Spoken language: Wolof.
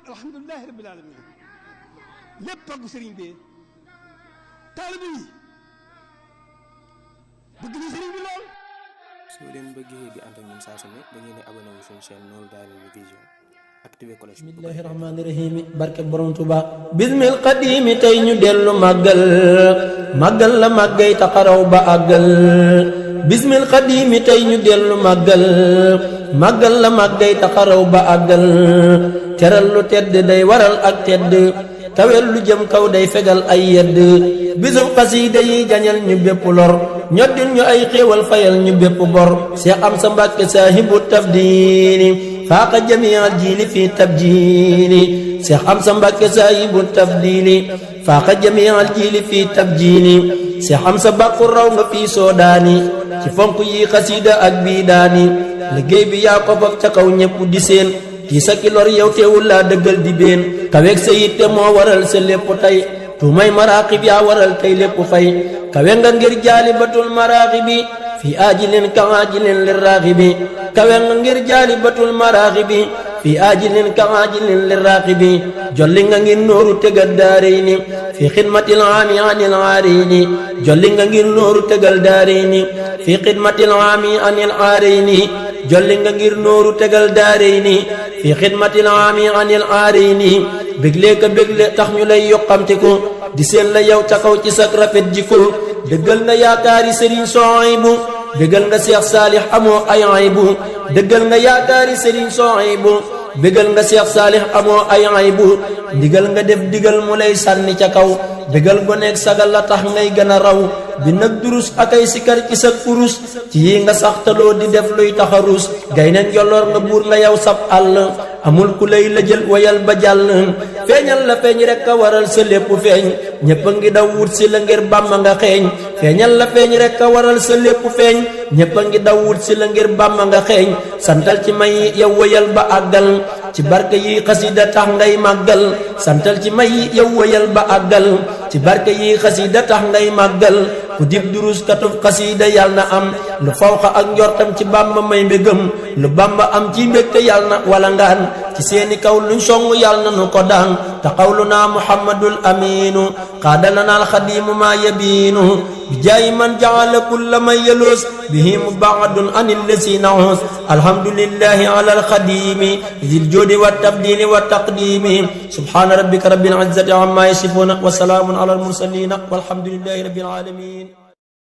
alhamdulilahi rabbil alamin lépp togg sëriñ bi taalibe yi bëgg na sëriñ bi lool. soo leen bëggee di ànd ak ñun saa su ne da ngeen di abonné wu suñu chaîne Nourou Darayni Vision activé cloche. bismillahi rahmaani rahim barke borom Tuuba bismil qadimi tey ñu dellu màggal màggal la màggay taxaraw ba àggal bismil qadimi tey ñu dellu màggal màggal la màggay taxaraw ba àggal teral lu tedd day waral ak tedd tawel lu jëm kaw day fegal ay yedd bisum xasiida yi jañal ñu bépp lor ñoddil ñu ay xéewal fayal ñu bépp bor Seex Amsa Mbàkke saahibu tafdiini faaqa jamial jiili fi tabjiili Seex Amsa Mbàkke saahibu tafdiili faaqa jamial jiili fi tabjiili Seex Amsa bàkku raw nga fii soodaani ci fonk yi xasiida ak bii daani liggéey bi yaa ko faf ca kaw ñépp di seen kii sa ki lor yow teewul laa dëggal di been kaweeg sa yitte moo waral sa lépp tey tuumay maraaxib yaa waral tey lépp fay kawe nga ngir jaalibatul maraaxibi fi aajilin ka aajilin lirraaxibi kawe nga ngir jaalibatul maraaxibi fi aajilin ka aajilin lirraaxibi jolli nga ngir nooru tegal daarayni fi xidmatil aami anil aarayni jolli nga ngir nooru tegal daarayni fi xidmatil aami anil aarayni jolli nga ngir nooru tegal daarayni fi xidmatil aami anil aarayni bégle ka bégle tax ñu lay yokkamtiku di seen la yow ca kaw ci sak rafet jikko dëggal nga yaakaari sëriñ Sohaybu bégal nga Seex Saalix amoo ay aybu dëggal nga yaakaari sëriñ Sohaybu bégal nga Seex Saalix amoo ay aybu ndigal nga def digal mu lay sànni ca kaw bégal goneeg sagal la tax ngay gën a raw bi nag durus akay sikar ci sa kurus ci yi nga saxtaloo di def luy taxarus gay neen jolloor nga buur nga yow sab àll amul ku lay la jël wayal ba jàll feeñal la feeñ rekk a waral sa lépp feeñ ñépp a ngi daw wut si la ngir Bàmba nga xeeñ feeñal la feeñ rekk a waral sa lépp feeñ ñépp a ngi daw wut si la ngir Bàmba nga xeeñ santal ci may yow wayal ba àggal ci barke yi xasida tax ngay màggal santal ci may yow wayal ba àggal ci barke yi xasida tax ngay màggal ku dib durus katub xasida yàlla na am lu fawxa ak njortam ci Bàmba may mbégam lu Bàmba am ci mbégte yàlla na wala ngaan ci seeni kaw luñ song yàlla na nu ko daan taxawlu naa muhammadul aminu xaadalana alxadimu maa yabiinu bi jaayi man jaala kulla man yaloos bihi mubaadun anil lasina hoos alhamdulillahi ala alxadimi zil joodi wa tabdili wa taqdimi subhana rabbika rabbil izzati amma yasifuna wa salaamun ala almursalina walhamdulillahi rabbil alamin